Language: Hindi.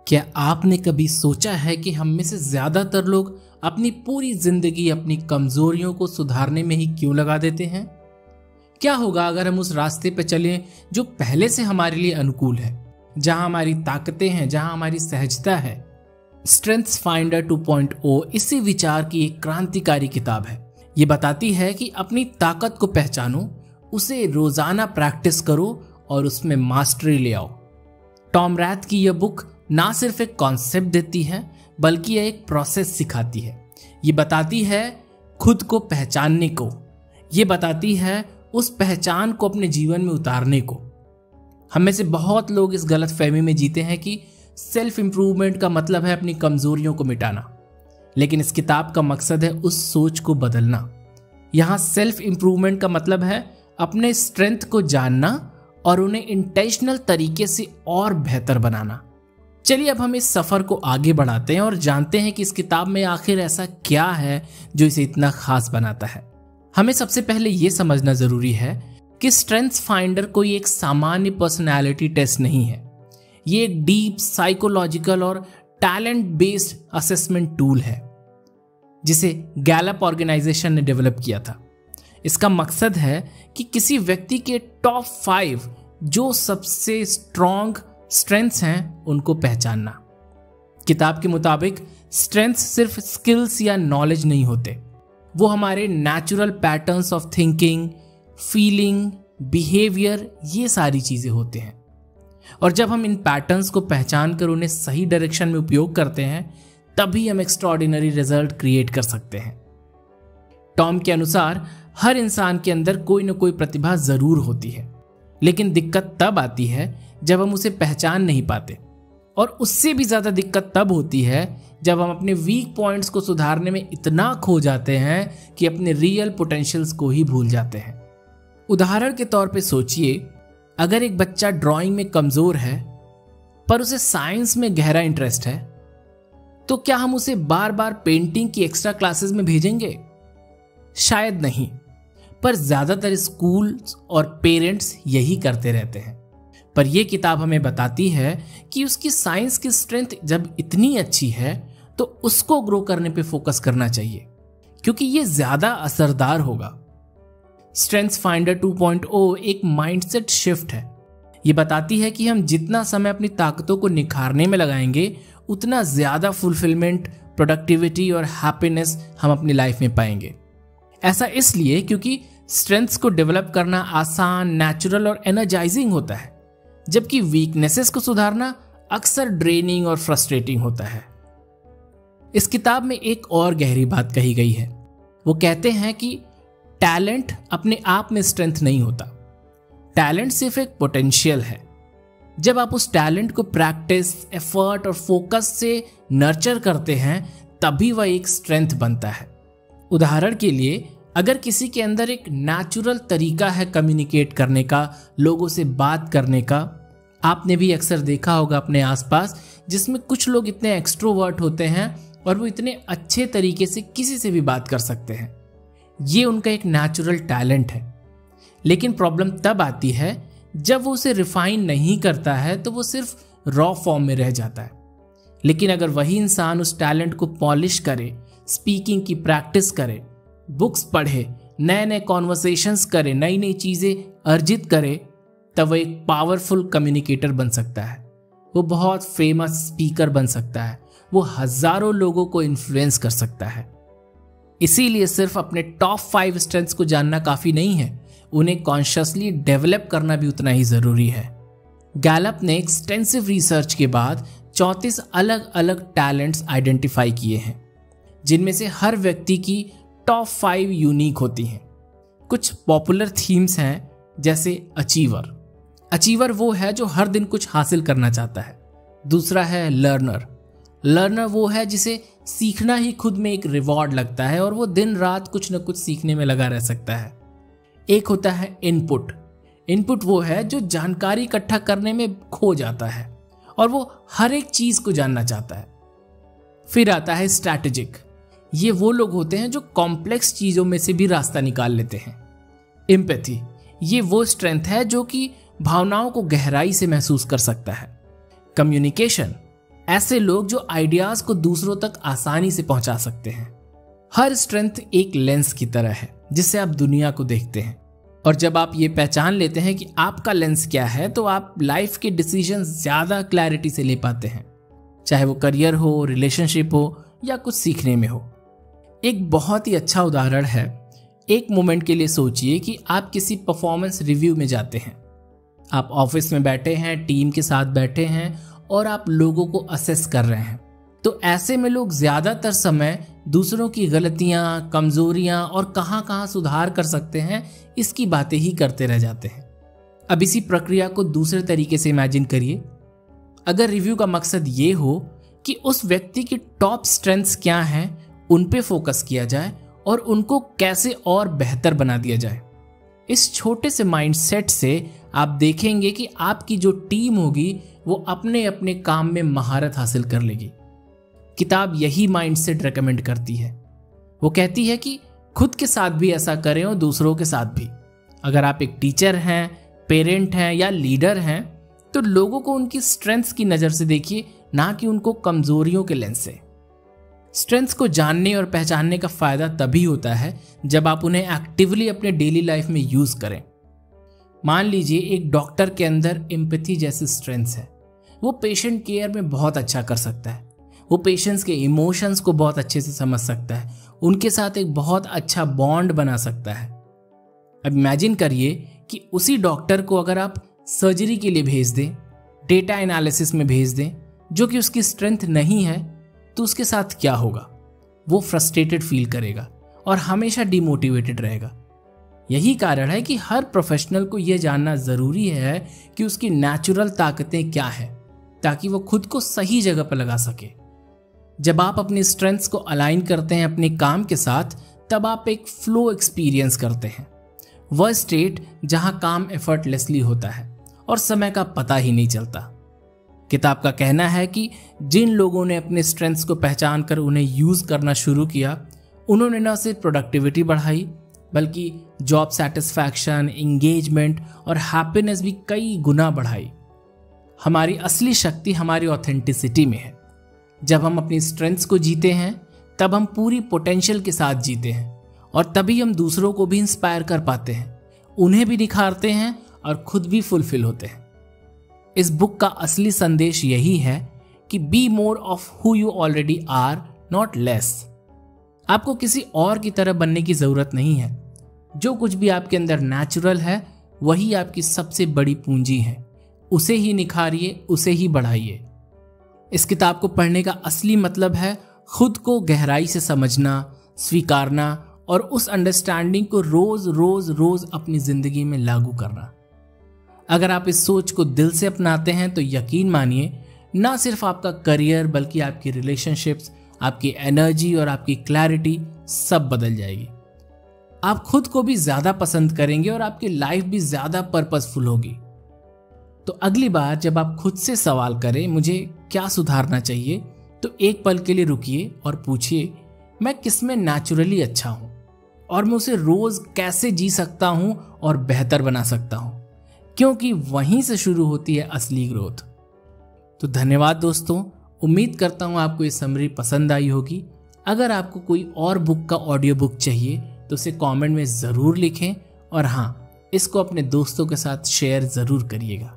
क्या आपने कभी सोचा है कि हम में से ज्यादातर लोग अपनी पूरी जिंदगी अपनी कमजोरियों को सुधारने में ही क्यों लगा देते हैं? क्या होगा अगर हम उस रास्ते पर चलें जो पहले से हमारे लिए अनुकूल है, जहां हमारी ताकतें हैं, जहां हमारी सहजता है। स्ट्रेंथ्स फाइंडर 2.0 इसी विचार की एक क्रांतिकारी किताब है। ये बताती है कि अपनी ताकत को पहचानो, उसे रोजाना प्रैक्टिस करो और उसमें मास्टरी ले आओ। टॉम रैथ की यह बुक ना सिर्फ एक कॉन्सेप्ट देती है बल्कि यह एक प्रोसेस सिखाती है। ये बताती है खुद को पहचानने को, ये बताती है उस पहचान को अपने जीवन में उतारने को। हम में से बहुत लोग इस गलत फहमी में जीते हैं कि सेल्फ इंप्रूवमेंट का मतलब है अपनी कमजोरियों को मिटाना, लेकिन इस किताब का मकसद है उस सोच को बदलना। यहां सेल्फ इंप्रूवमेंट का मतलब है अपने स्ट्रेंथ को जानना और उन्हें इंटेंशनल तरीके से और बेहतर बनाना। चलिए अब हम इस सफर को आगे बढ़ाते हैं और जानते हैं कि इस किताब में आखिर ऐसा क्या है जो इसे इतना खास बनाता है। हमें सबसे पहले यह समझना जरूरी है कि स्ट्रेंथ्स फाइंडर कोई एक सामान्य पर्सनैलिटी टेस्ट नहीं है। ये एक डीप साइकोलॉजिकल और टैलेंट बेस्ड असेसमेंट टूल है जिसे गैलप ऑर्गेनाइजेशन ने डेवलप किया था। इसका मकसद है कि किसी व्यक्ति के टॉप 5 जो सबसे स्ट्रॉन्ग स्ट्रेंथ्स हैं उनको पहचानना। किताब के मुताबिक स्ट्रेंथ्स सिर्फ स्किल्स या नॉलेज नहीं होते, वो हमारे natural patterns of thinking, feeling, behaviour, ये सारी चीजें होते हैं। और जब हम इन पैटर्न्स को पहचान कर उन्हें सही डायरेक्शन में उपयोग करते हैं तभी हम एक्स्ट्रॉर्डिनरी रिजल्ट क्रिएट कर सकते हैं। टॉम के अनुसार हर इंसान के अंदर कोई ना कोई प्रतिभा जरूर होती है, लेकिन दिक्कत तब आती है जब हम उसे पहचान नहीं पाते, और उससे भी ज्यादा दिक्कत तब होती है जब हम अपने वीक पॉइंट्स को सुधारने में इतना खो जाते हैं कि अपने रियल पोटेंशियल्स को ही भूल जाते हैं। उदाहरण के तौर पे सोचिए, अगर एक बच्चा ड्राइंग में कमजोर है पर उसे साइंस में गहरा इंटरेस्ट है, तो क्या हम उसे बार बार पेंटिंग की एक्स्ट्रा क्लासेस में भेजेंगे? शायद नहीं, पर ज्यादातर स्कूल्स और पेरेंट्स यही करते रहते हैं। पर यह किताब हमें बताती है कि उसकी साइंस की स्ट्रेंथ जब इतनी अच्छी है तो उसको ग्रो करने पे फोकस करना चाहिए, क्योंकि यह ज्यादा असरदार होगा। स्ट्रेंथ्स फाइंडर 2.0 एक माइंडसेट शिफ्ट है। यह बताती है कि हम जितना समय अपनी ताकतों को निखारने में लगाएंगे उतना ज्यादा फुलफिलमेंट, प्रोडक्टिविटी और हैप्पीनेस हम अपनी लाइफ में पाएंगे। ऐसा इसलिए क्योंकि स्ट्रेंथ्स को डेवलप करना आसान, नेचुरल और एनर्जाइजिंग होता है, जबकि वीकनेसेस को सुधारना अक्सर ड्रेनिंग और फ्रस्ट्रेटिंग होता है। इस किताब में एक और गहरी बात कही गई है। वो कहते हैं कि टैलेंट अपने आप में स्ट्रेंथ नहीं होता, टैलेंट सिर्फ एक पोटेंशियल है। जब आप उस टैलेंट को प्रैक्टिस, एफर्ट और फोकस से नर्चर करते हैं तभी वह एक स्ट्रेंथ बनता है। उदाहरण के लिए, अगर किसी के अंदर एक नेचुरल तरीका है कम्युनिकेट करने का, लोगों से बात करने का, आपने भी अक्सर देखा होगा अपने आसपास, जिसमें कुछ लोग इतने एक्सट्रोवर्ट होते हैं और वो इतने अच्छे तरीके से किसी से भी बात कर सकते हैं। ये उनका एक नेचुरल टैलेंट है। लेकिन प्रॉब्लम तब आती है जब वो उसे रिफाइन नहीं करता है तो वो सिर्फ रॉ फॉर्म में रह जाता है। लेकिन अगर वही इंसान उस टैलेंट को पॉलिश करे, स्पीकिंग की प्रैक्टिस करे, बुक्स पढ़े, नए नए कॉन्वर्सेशंस करे, नई नई चीजें अर्जित करे, तब वो एक पावरफुल कम्युनिकेटर बन सकता है। वो बहुत फेमस स्पीकर बन सकता है। वो हजारों लोगों को इन्फ्लुएंस कर सकता है। इसीलिए सिर्फ अपने टॉप 5 स्ट्रेंथ्स को जानना काफी नहीं है, उन्हें कॉन्शियसली डेवलप करना भी उतना ही जरूरी है। गैलप ने एक्सटेंसिव रिसर्च के बाद 34 अलग अलग टैलेंट्स आइडेंटिफाई किए हैं, जिनमें से हर व्यक्ति की टॉप 5 यूनिक होती हैं। कुछ पॉपुलर थीम्स हैं जैसे अचीवर। अचीवर वो है जो हर दिन कुछ हासिल करना चाहता है। दूसरा है लर्नर। लर्नर वो है जिसे सीखना ही खुद में एक रिवॉर्ड लगता है और वो दिन रात कुछ न कुछ सीखने में लगा रह सकता है। एक होता है इनपुट। इनपुट वो है जो जानकारी इकट्ठा करने में खो जाता है और वो हर एक चीज को जानना चाहता है। फिर आता है स्ट्रैटेजिक। ये वो लोग होते हैं जो कॉम्प्लेक्स चीजों में से भी रास्ता निकाल लेते हैं। एम्पैथी, ये वो स्ट्रेंथ है जो कि भावनाओं को गहराई से महसूस कर सकता है। कम्युनिकेशन, ऐसे लोग जो आइडियाज को दूसरों तक आसानी से पहुंचा सकते हैं। हर स्ट्रेंथ एक लेंस की तरह है जिससे आप दुनिया को देखते हैं, और जब आप ये पहचान लेते हैं कि आपका लेंस क्या है तो आप लाइफ के डिसीजन ज्यादा क्लैरिटी से ले पाते हैं, चाहे वो करियर हो, रिलेशनशिप हो या कुछ सीखने में हो। एक बहुत ही अच्छा उदाहरण है, एक मोमेंट के लिए सोचिए कि आप किसी परफॉर्मेंस रिव्यू में जाते हैं। आप ऑफिस में बैठे हैं, टीम के साथ बैठे हैं और आप लोगों को असेस कर रहे हैं। तो ऐसे में लोग ज्यादातर समय दूसरों की गलतियां, कमजोरियां और कहां सुधार कर सकते हैं इसकी बातें ही करते रह जाते हैं। अब इसी प्रक्रिया को दूसरे तरीके से इमेजिन करिए। अगर रिव्यू का मकसद ये हो कि उस व्यक्ति की टॉप स्ट्रेंथ्स क्या हैं उन पे फोकस किया जाए और उनको कैसे और बेहतर बना दिया जाए, इस छोटे से माइंडसेट से आप देखेंगे कि आपकी जो टीम होगी वो अपने अपने काम में महारत हासिल कर लेगी। किताब यही माइंडसेट रेकमेंड करती है। वो कहती है कि खुद के साथ भी ऐसा करें और दूसरों के साथ भी। अगर आप एक टीचर हैं, पेरेंट हैं या लीडर हैं तो लोगों को उनकी स्ट्रेंथ्स की नज़र से देखिए, ना कि उनको कमजोरियों के लेंस से। स्ट्रेंथ्स को जानने और पहचानने का फायदा तभी होता है जब आप उन्हें एक्टिवली अपने डेली लाइफ में यूज करें। मान लीजिए एक डॉक्टर के अंदर एम्पैथी जैसी स्ट्रेंथ्स है। वो पेशेंट केयर में बहुत अच्छा कर सकता है, वो पेशेंट्स के इमोशंस को बहुत अच्छे से समझ सकता है, उनके साथ एक बहुत अच्छा बॉन्ड बना सकता है। अब इमेजिन करिए कि उसी डॉक्टर को अगर आप सर्जरी के लिए भेज दें, डेटा एनालिसिस में भेज दें, जो कि उसकी स्ट्रेंथ नहीं है, तो उसके साथ क्या होगा? वो फ्रस्ट्रेटेड फील करेगा और हमेशा डिमोटिवेटेड रहेगा। यही कारण है कि हर प्रोफेशनल को यह जानना जरूरी है कि उसकी नेचुरल ताकतें क्या है, ताकि वो खुद को सही जगह पर लगा सके। जब आप अपनी स्ट्रेंथ्स को अलाइन करते हैं अपने काम के साथ, तब आप एक फ्लो एक्सपीरियंस करते हैं। वह स्टेट जहां काम एफर्टलेसली होता है और समय का पता ही नहीं चलता। किताब का कहना है कि जिन लोगों ने अपने स्ट्रेंथ्स को पहचान कर उन्हें यूज करना शुरू किया, उन्होंने न सिर्फ प्रोडक्टिविटी बढ़ाई बल्कि जॉब सेटिस्फैक्शन, एंगेजमेंट और हैप्पीनेस भी कई गुना बढ़ाई। हमारी असली शक्ति हमारी ऑथेंटिसिटी में है। जब हम अपनी स्ट्रेंथ्स को जीते हैं तब हम पूरी पोटेंशियल के साथ जीते हैं, और तभी हम दूसरों को भी इंस्पायर कर पाते हैं, उन्हें भी निखारते हैं और खुद भी फुलफिल होते हैं। इस बुक का असली संदेश यही है कि be more of who you already are, not less. आपको किसी और की तरह बनने की जरूरत नहीं है। जो कुछ भी आपके अंदर नेचुरल है वही आपकी सबसे बड़ी पूंजी है। उसे ही निखारिए, उसे ही बढ़ाइए। इस किताब को पढ़ने का असली मतलब है खुद को गहराई से समझना, स्वीकारना और उस अंडरस्टैंडिंग को रोज रोज रोज अपनी जिंदगी में लागू करना। अगर आप इस सोच को दिल से अपनाते हैं तो यकीन मानिए, ना सिर्फ आपका करियर बल्कि आपकी रिलेशनशिप्स, आपकी एनर्जी और आपकी क्लैरिटी सब बदल जाएगी। आप खुद को भी ज्यादा पसंद करेंगे और आपकी लाइफ भी ज्यादा पर्पसफुल होगी। तो अगली बार जब आप खुद से सवाल करें मुझे क्या सुधारना चाहिए, तो एक पल के लिए रुकिए और पूछिए मैं किसमें नेचुरली अच्छा हूं और मैं उसे रोज कैसे जी सकता हूं और बेहतर बना सकता हूं, क्योंकि वहीं से शुरू होती है असली ग्रोथ। तो धन्यवाद दोस्तों, उम्मीद करता हूं आपको ये समरी पसंद आई होगी। अगर आपको कोई और बुक का ऑडियो बुक चाहिए तो उसे कमेंट में ज़रूर लिखें, और हाँ, इसको अपने दोस्तों के साथ शेयर ज़रूर करिएगा।